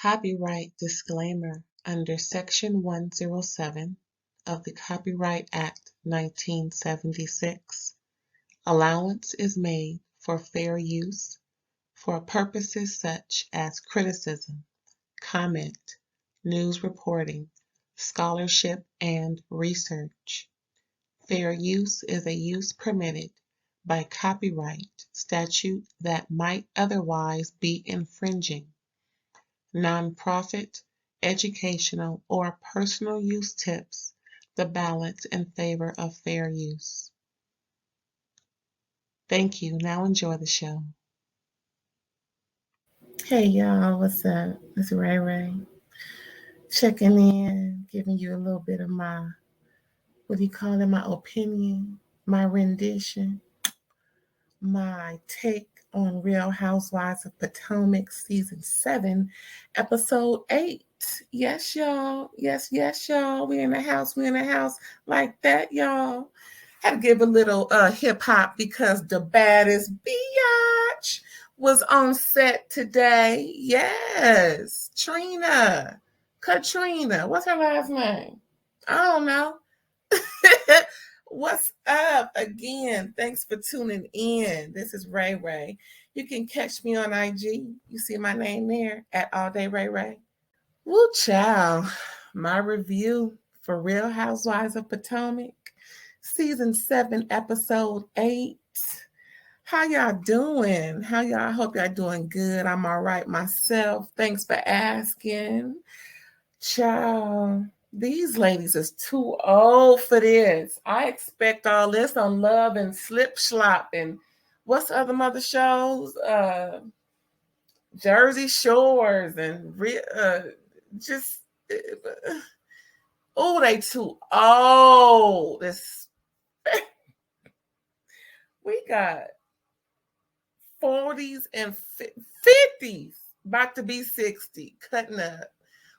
Copyright disclaimer under Section 107 of the Copyright Act 1976. Allowance is made for fair use for purposes such as criticism, comment, news reporting, scholarship, and research. Fair use is a use permitted by copyright statute that might otherwise be infringing. Nonprofit, educational, or personal use tips the balance in favor of fair use. Thank you. Now enjoy the show. Hey y'all, what's up? It's RAERAEs. Checking in, giving you a little bit of my, what do you call it, my opinion, my rendition, my take on Real Housewives of Potomac Season 7, Episode 8. Yes, y'all. Yes, y'all. We in the house like that, y'all. Had to give a little hip-hop because the baddest biatch was on set today. Yes. Katrina. What's her last name? I don't know. What's up again? Thanks for tuning in. This is RAERAEs. You can catch me on IG. You see my name there at All Day RAERAEs. Woo, child. My review for Real Housewives of Potomac, Season 7, Episode 8. How y'all doing? I hope y'all doing good. I'm all right myself. Thanks for asking. Child, these ladies is too old for this. I expect all this on Love and Slip Slop and what's the other mother shows? Jersey Shores and they too old. We got 40s and 50s, about to be 60, cutting up.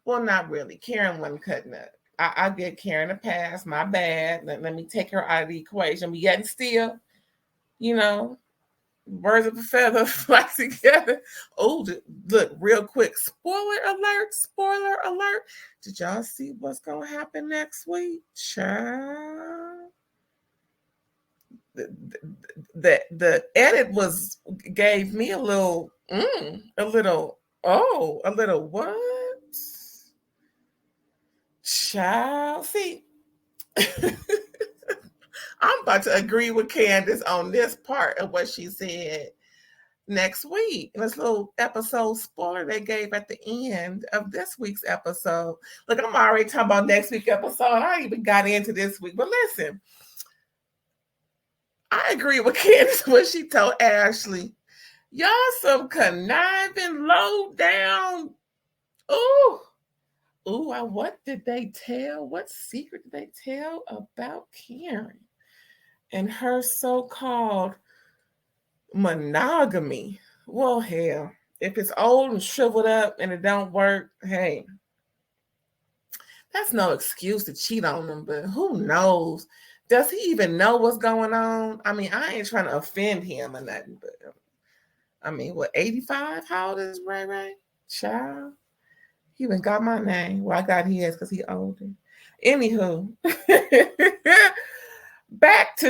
Well, not really. Karen wasn't cutting up. I get Karen a pass. My bad. Let me take her out of the equation. But yet and still, birds of a feather fly together. Oh, look, real quick. Spoiler alert. Did y'all see what's going to happen next week? Child. The edit gave me a little what? Child, see, I'm about to agree with Candace on this part of what she said next week. In this little episode spoiler they gave at the end of this week's episode. Look, I'm already talking about next week's episode. I even got into this week. But listen, I agree with Candace when she told Ashley, y'all some conniving, low down. What did they tell? What secret did they tell about Karen and her so-called monogamy? Well, hell, if it's old and shriveled up and it don't work, hey, that's no excuse to cheat on them, but who knows? Does he even know what's going on? I mean, I ain't trying to offend him or nothing, but I mean, what, 85? How old is RAERAEs? Child. He even got my name. Well, I got his because he older. Anywho, back to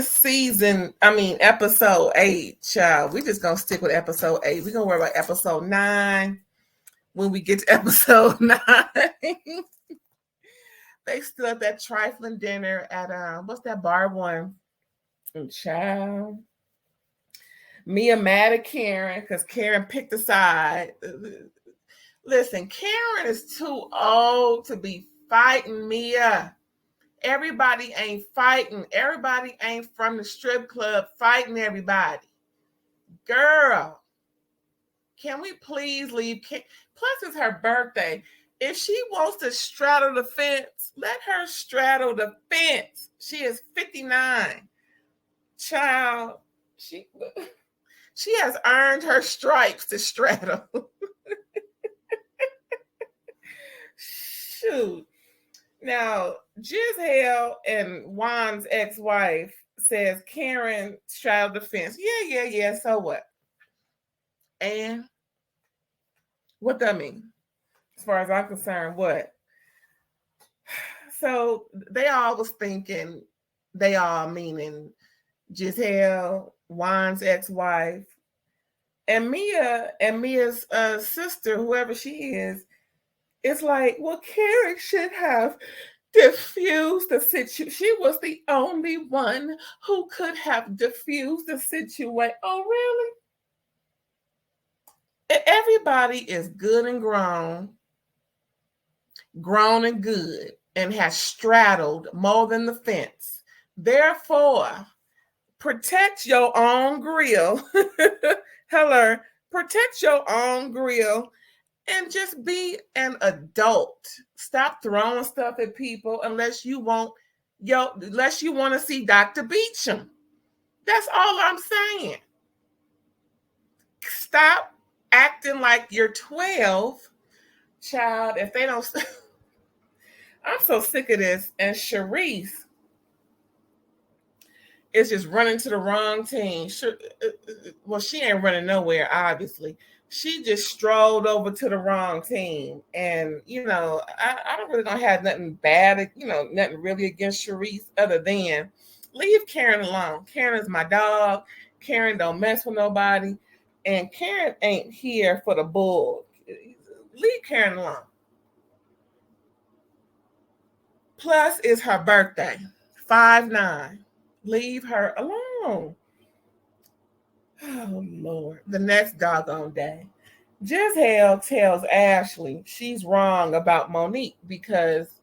episode 8, child. We just gonna stick with episode 8. We're gonna worry about episode 9 when we get to episode 9. They still at that trifling dinner at what's that bar one? And child. Mia mad at Karen because Karen picked a side. Listen, Karen is too old to be fighting Mia. Everybody ain't fighting. Everybody ain't from the strip club fighting everybody. Girl, can we please leave? Plus, it's her birthday. If she wants to straddle the fence, let her straddle the fence. She is 59. Child, she has earned her stripes to straddle. Shoot. Now, Gizz and Juan's ex-wife says Karen straddled the fence. Yeah. So what? And what that mean? as far as I'm concerned, what? So they all was thinking, they all meaning Giselle, Juan's ex-wife, and Mia's sister, whoever she is, it's like, well, Karen should have diffused the situation. She was the only one who could have diffused the situation. Oh, really? Everybody is good and grown and good, and has straddled more than the fence. Therefore, protect your own grill. Hello, protect your own grill and just be an adult. Stop throwing stuff at people unless you want to see Dr. Beecham. That's all I'm saying. Stop acting like you're 12, child. If they don't, I'm so sick of this. And Charisse is just running to the wrong team. Well, she ain't running nowhere, obviously. She just strolled over to the wrong team. And, I don't really don't have nothing bad, nothing really against Charisse other than leave Karen alone. Karen is my dog. Karen don't mess with nobody. And Karen ain't here for the bull. Leave Karen alone. Plus, it's her birthday, 5/9. Leave her alone. Oh, Lord. The next doggone day, Giselle tells Ashley she's wrong about Monique because,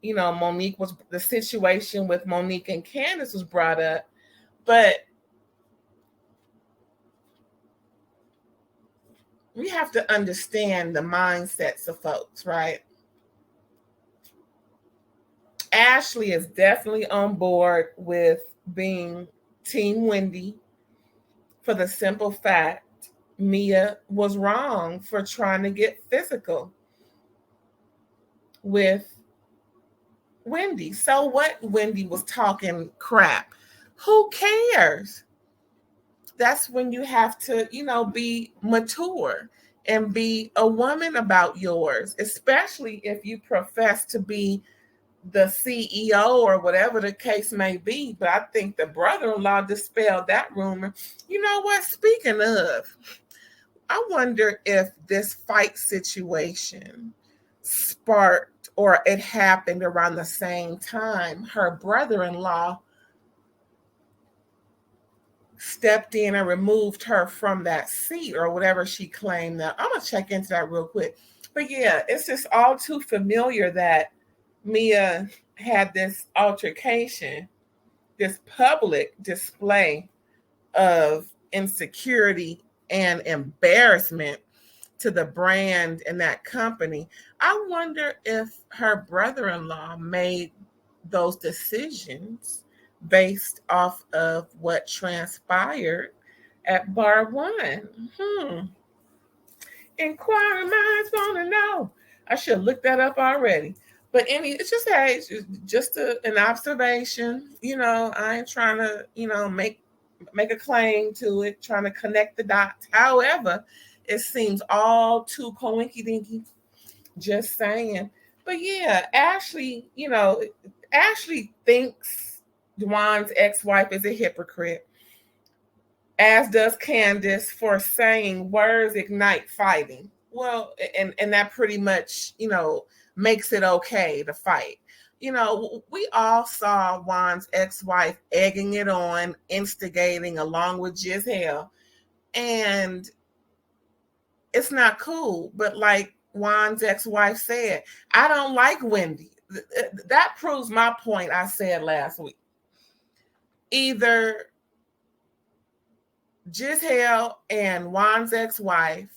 Monique was, the situation with Monique and Candace was brought up. But we have to understand the mindsets of folks, right? Ashley is definitely on board with being Team Wendy for the simple fact Mia was wrong for trying to get physical with Wendy. So what? Wendy was talking crap. Who cares? That's when you have to, be mature and be a woman about yours, especially if you profess to be the CEO or whatever the case may be. But I think the brother-in-law dispelled that rumor. You know what? Speaking of, I wonder if this fight situation sparked or it happened around the same time her brother-in-law stepped in and removed her from that seat or whatever she claimed. Now, I'm going to check into that real quick. But yeah, it's just all too familiar that Mia had this altercation, this public display of insecurity and embarrassment to the brand and that company. I wonder if her brother-in-law made those decisions based off of what transpired at Bar One. Inquiring minds want to know. I should have looked that up already. But it's just an observation. I ain't trying to, make a claim to it, trying to connect the dots. However, it seems all too coinky-dinky. Just saying. But yeah, Ashley thinks Juan's ex-wife is a hypocrite, as does Candace, for saying words ignite fighting. Well, and that pretty much, makes it okay to fight. We all saw Juan's ex-wife egging it on, instigating along with Giselle. And it's not cool. But like Juan's ex-wife said, I don't like Wendy. That proves my point I said last week. Either Giselle and Juan's ex-wife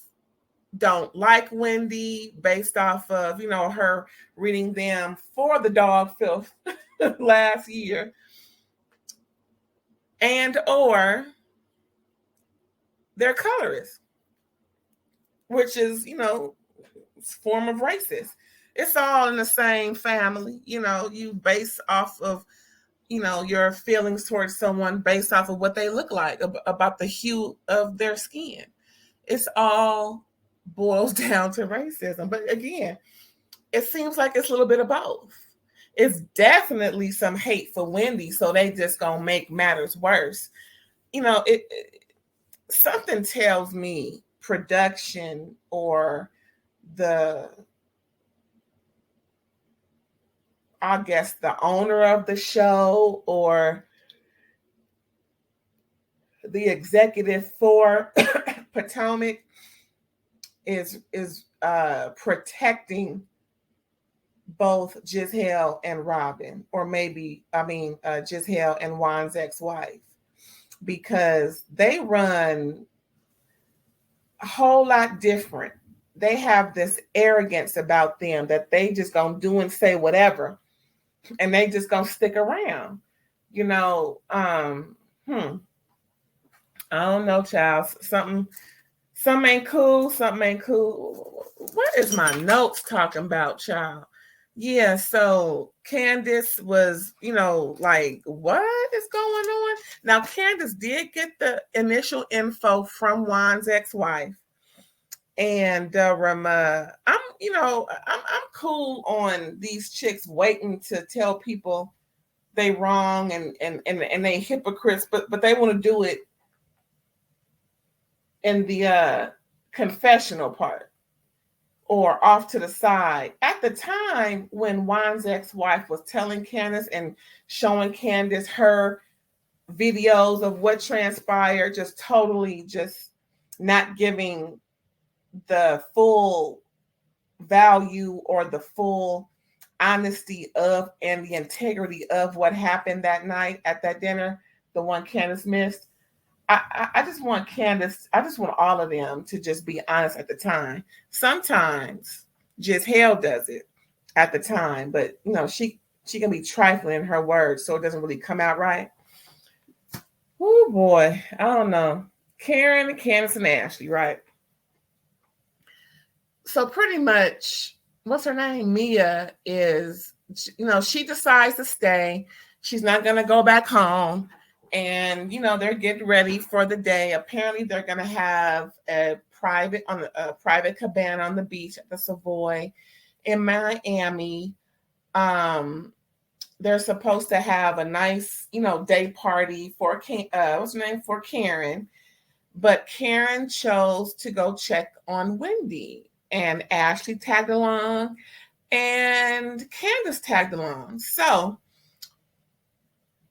don't like Wendy based off of, her reading them for the dog filth last year, and or they're colorists, which is, form of racist. It's all in the same family. You base off of, your feelings towards someone based off of what they look like, about the hue of their skin. It's all boils down to racism. But again, it seems like it's a little bit of both. It's definitely some hate for Wendy, so they just gonna make matters worse. You know, something tells me production or the, I guess, the owner of the show or the executive for Potomac is protecting both Gizz and Robin, or maybe Gizz and Juan's ex-wife, because they run a whole lot different. They have this arrogance about them that they just gonna do and say whatever, and they just gonna stick around. You know, I don't know, child. Something ain't cool. Something ain't cool. What is my notes talking about, child? Yeah, so Candace was, like, what is going on? Now, Candace did get the initial info from Juan's ex-wife. And I'm cool on these chicks waiting to tell people they wrong and they hypocrites, but they want to do it in the confessional part or off to the side. At the time when Juan's ex-wife was telling Candace and showing Candace her videos of what transpired, just totally just not giving the full value or the full honesty of and the integrity of what happened that night at that dinner, the one Candace missed. I just want Candace, I just want all of them to just be honest at the time. Sometimes Gizz does it at the time, but she can be trifling in her words, so it doesn't really come out right. Oh boy, I don't know. Karen, Candace, and Ashley, right? So pretty much, what's her name? Mia is, she decides to stay. She's not going to go back home. And, they're getting ready for the day. Apparently, they're going to have a private cabana on the beach at the Savoy in Miami. They're supposed to have a nice, day party for for Karen. But Karen chose to go check on Wendy. And Ashley tagged along, and Candace tagged along. So,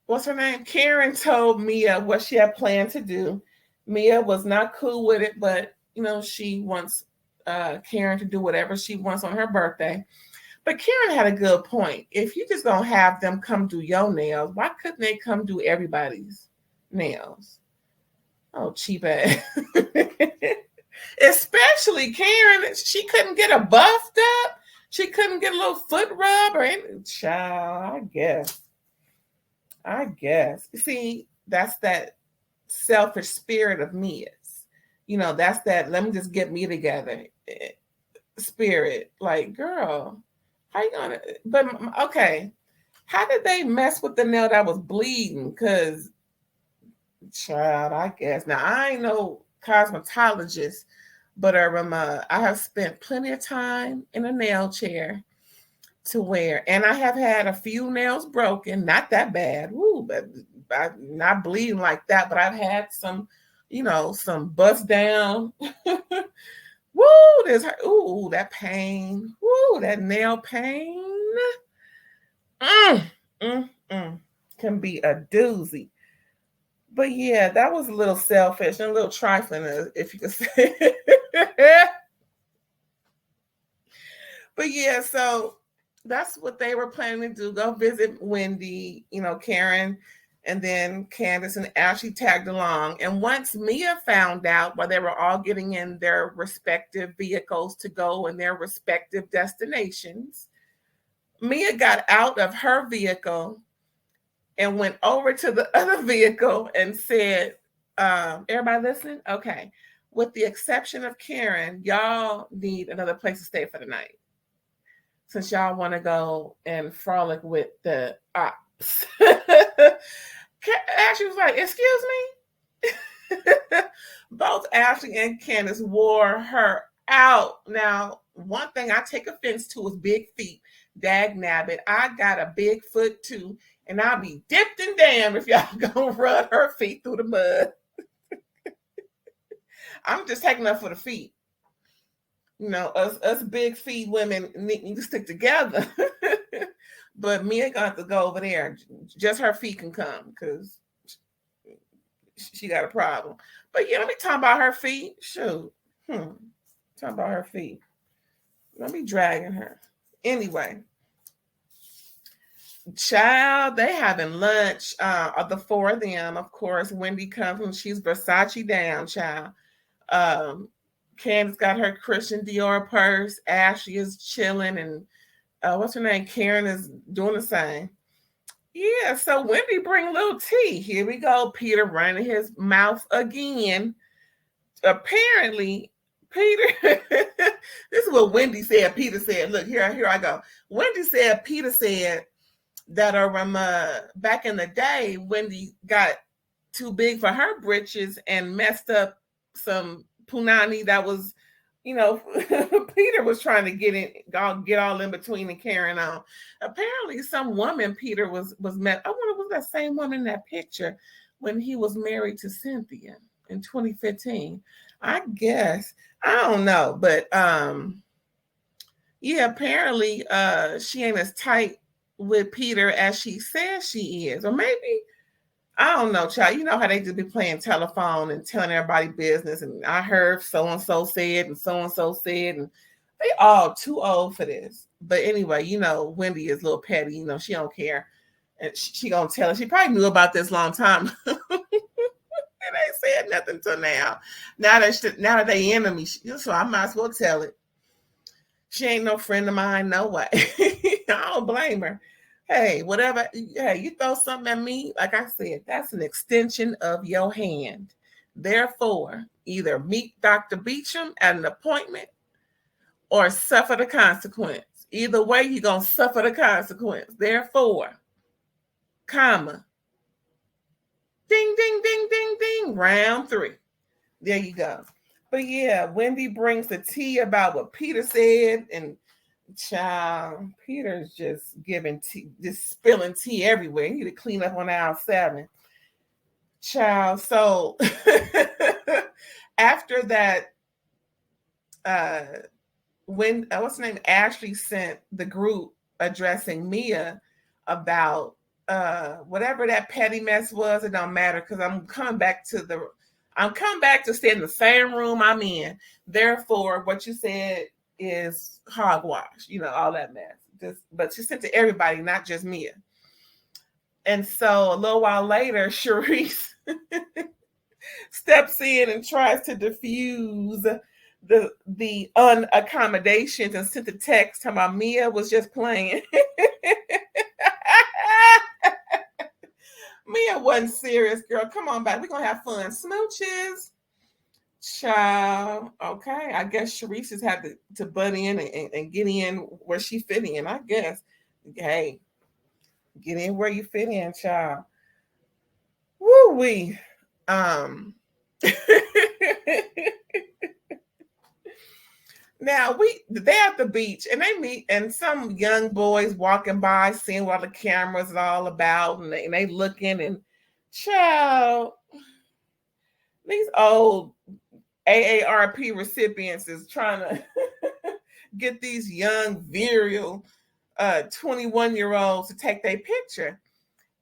what's her name? Karen told Mia what she had planned to do. Mia was not cool with it, but, she wants Karen to do whatever she wants on her birthday. But Karen had a good point. If you just don't have them come do your nails, why couldn't they come do everybody's nails? Oh, cheap ass. Especially Karen, she couldn't get a buffed up. She couldn't get a little foot rub or anything. Child, I guess. See, that's that selfish spirit of Mia's. That's that let me just get me together spirit. Like, girl, how you gonna? But okay, how did they mess with the nail that was bleeding? Because, child, I guess. Now, I ain't no cosmetologist, but I have spent plenty of time in a nail chair to wear, and I have had a few nails broken, not that bad, but I'm not bleeding like that, but I've had some, some bust down. Woo, that pain. Woo, that nail pain. Can be a doozy. But yeah, that was a little selfish and a little trifling, if you could say. But yeah, so that's what they were planning to do. Go visit Wendy, Karen, and then Candace and Ashley tagged along. And once Mia found out while they were all getting in their respective vehicles to go in their respective destinations, Mia got out of her vehicle and went over to the other vehicle and said, everybody listening? Okay. With the exception of Karen, y'all need another place to stay for the night, since y'all want to go and frolic with the ops. Ashley was like, excuse me? Both Ashley and Candace wore her out. Now, one thing I take offense to is big feet. Dag nabbit. I got a big foot too, and I'll be dipped and damned if y'all gonna run her feet through the mud. I'm just taking up for the feet. You know, us big feet women need to stick together. But me ain't gonna have to go over there. Just her feet can come because she got a problem. But yeah, let me talk about her feet. Shoot. Talk about her feet. Let me dragging her. Anyway. Child, they having lunch. Of the four of them, of course. Wendy comes and she's Versace down, child. Candace got her Christian Dior purse. Ashley is chilling, and what's her name? Karen is doing the same. Yeah, so Wendy bring a little tea. Here we go. Peter running his mouth again. Apparently, Peter. This is what Wendy said. Peter said, "Look here I go." Wendy said, Peter said that back in the day, Wendy got too big for her britches and messed up some punani that was, Peter was trying to get all in between and carrying on. Apparently, some woman Peter was met. I wonder, was that same woman in that picture when he was married to Cynthia in 2015? I guess. I don't know, but yeah, apparently she ain't as tight with Peter as she says she is. Or maybe, I don't know, child. You know how they just be playing telephone and telling everybody business. And I heard so-and-so said and so-and-so said. And they all too old for this. But anyway, Wendy is a little petty. She don't care. And she gonna tell her. She probably knew about this long time. And ain't said nothing till now. Now that they enemy, so I might as well tell it. She ain't no friend of mine, no way. I don't blame her. Hey, whatever. Hey, you throw something at me, like I said, that's an extension of your hand. Therefore, either meet Dr. Beecham at an appointment or suffer the consequence. Either way, you're going to suffer the consequence. Therefore, comma. Ding, ding, ding, ding, ding. Round 3. There you go. But yeah, Wendy brings the tea about what Peter said, and child, Peter's just giving tea, just spilling tea everywhere. You need to clean up on aisle 7. Child, so after that, when what's her name? Ashley sent the group addressing Mia about whatever that petty mess was. It don't matter because I'm coming back to stay in the same room I'm in. Therefore, what you said is hogwash, all that mess. But she sent to everybody, not just Mia. And so a little while later, Charisse steps in and tries to diffuse the unaccommodations and sent the text talking about Mia was just playing. Mia wasn't serious, girl. Come on back. We're going to have fun. Smooches. Child. Okay. I guess Charisse has had to butt in and get in where she fit in, I guess. Hey, get in where you fit in, child. Woo-wee. Now they're at the beach and they meet, and some young boys walking by, seeing what the cameras are all about, and they looking, and child, these old AARP recipients is trying to get these young virile 21-year-olds to take their picture.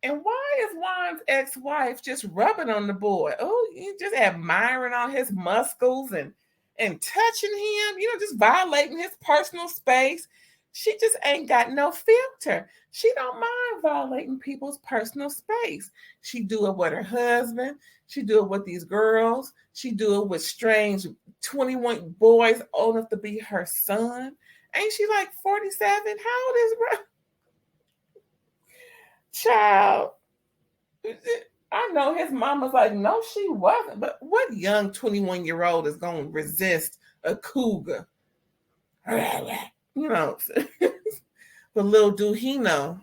And why is Juan's ex-wife just rubbing on the boy? Oh, you just admiring all his muscles and touching him, just violating his personal space. She just ain't got no filter. She don't mind violating people's personal space. She do it with her husband. She do it with these girls. She do it with strange 21 boys old enough to be her son. Ain't she like 47? How old is bro? Child. I know his mama's like, no, she wasn't. But what young 21-year-old is going to resist a cougar? The little do he know.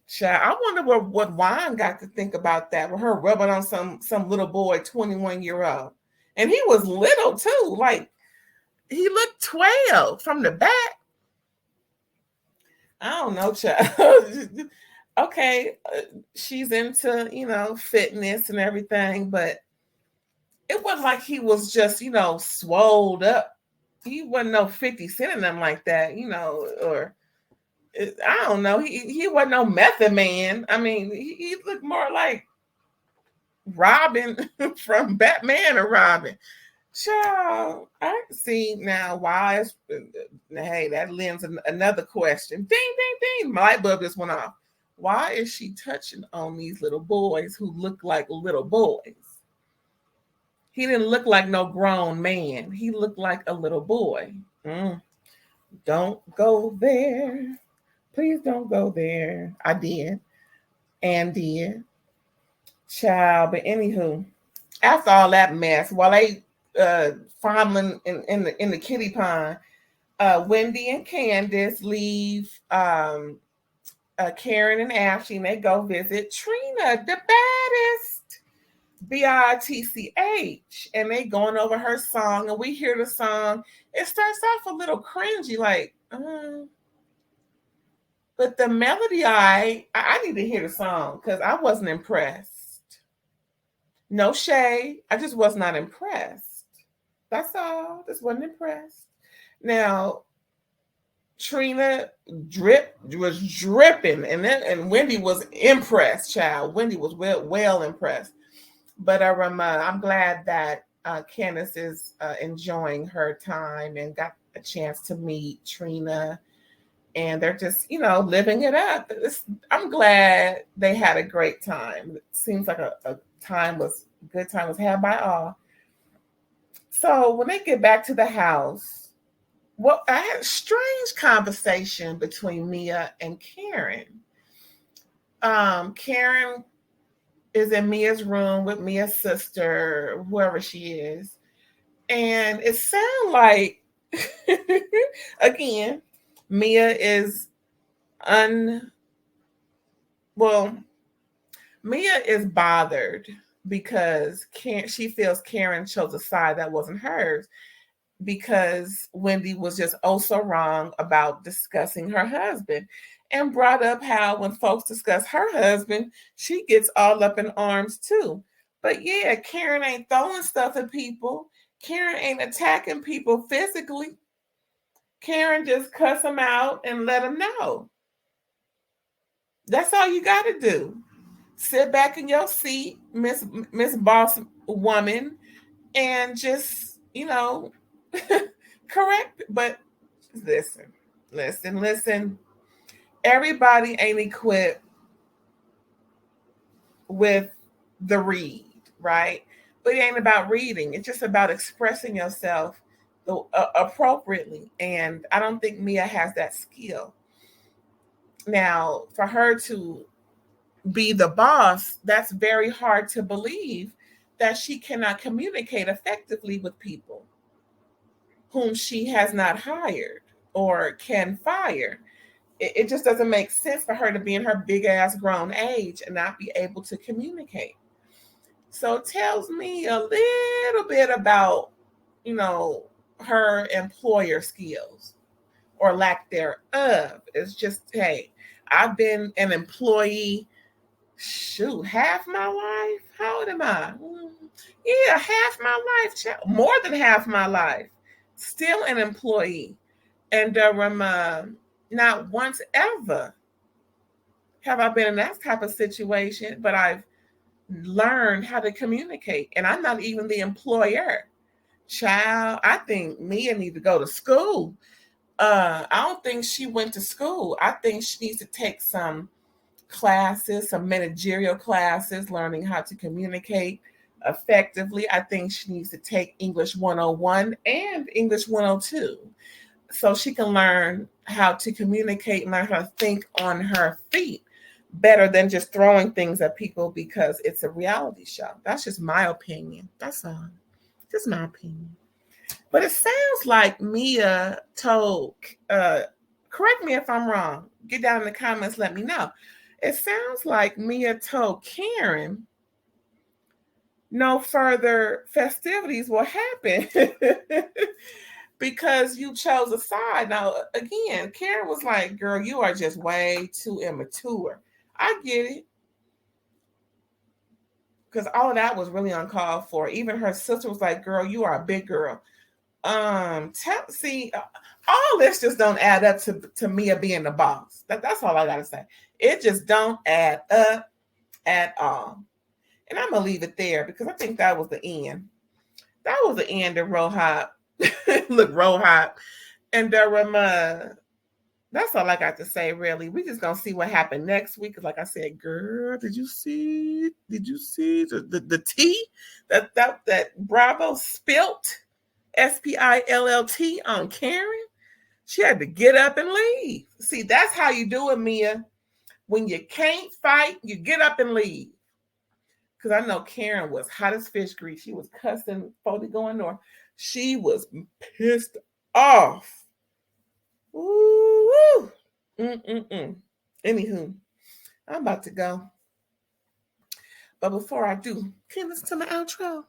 Child, I wonder what Juan got to think about that with her rubbing on some little boy, 21-year-old. And he was little too. Like, he looked 12 from the back. I don't know, child. Okay, she's into, fitness and everything, but it wasn't like he was just, swolled up. He wasn't no 50 Cent in them like that, or I don't know. He wasn't no Method Man. I mean, he looked more like Robin from Batman or Robin. Child, I see now why it's, hey, that lends another question. Ding, ding, ding. My light bulb just went off. Why is she touching on these little boys who look like little boys? He didn't look like no grown man. He looked like a little boy. Don't go there. Please don't go there. I did. And did. Child, but anywho, after all that mess, while they fondling in the kitty pond, Wendy and Candace leave Karen and Ashley, and they go visit Trina, the baddest, BITCH, and they going over her song, and we hear the song. It starts off a little cringy, like, but the melody, I need to hear the song because I wasn't impressed. No shade, I just was not impressed. That's all. Just wasn't impressed. Now, Trina was dripping, and Wendy was impressed. Child, Wendy was well impressed. But I'm glad that Candace is enjoying her time and got a chance to meet Trina, and they're just living it up. I'm glad they had a great time. It seems like a good time was had by all. So when they get back to the house, well, I had a strange conversation between Mia and Karen. Karen is in Mia's room with Mia's sister, whoever she is. And it sounds like, again, Mia is Mia is bothered because she feels Karen chose a side that wasn't hers, because Wendy was just oh so wrong about discussing her husband, and brought up how when folks discuss her husband, she gets all up in arms too. But yeah, Karen ain't throwing stuff at people. Karen ain't attacking people physically. Karen just cuss them out and let them know. That's all you got to do. Sit back in your seat, Miss Boss Woman, and just, correct. But listen. Everybody ain't equipped with the read, right? But it ain't about reading. It's just about expressing yourself appropriately. And I don't think Mia has that skill. Now, for her to be the boss, that's very hard to believe that she cannot communicate effectively with people whom she has not hired or can fire. It just doesn't make sense for her to be in her big ass grown age and not be able to communicate. So it tells me a little bit about, her employer skills or lack thereof. It's just, hey, I've been an employee, half my life. How old am I? Yeah, half my life, more than half my life. Still an employee. And not once ever have I been in that type of situation, but I've learned how to communicate. And I'm not even the employer. Child, I think Mia needs to go to school. I don't think she went to school. I think she needs to take some classes, some managerial classes, learning how to communicate effectively. I think she needs to take English 101 and English 102 so she can learn how to communicate, learn how to think on her feet better than just throwing things at people because it's a reality show. That's just my opinion. That's all. Just my opinion. But it sounds like Mia told, correct me if I'm wrong, get down in the comments, let me know. It sounds like Mia told Karen no further festivities will happen because you chose a side. Now, again, Karen was like, girl, you are just way too immature. I get it. Because all of that was really uncalled for. Even her sister was like, girl, you are a big girl. See, all this just don't add up to Mia being the boss. That's all I gotta say. It just don't add up at all. And I'm gonna leave it there because I think that was the end. That was the end of RHOP. Look, RHOP. And that's all I got to say, really. We just gonna see what happened next week. Cause like I said, girl, did you see the tea that Bravo spilt? SPILLT on Karen. She had to get up and leave. See, that's how you do it, Mia. When you can't fight, you get up and leave. Because I know Karen was hot as fish grease. She was cussing Foley going north. She was pissed off. Ooh. Anywho, I'm about to go. But before I do, can you listen to my outro?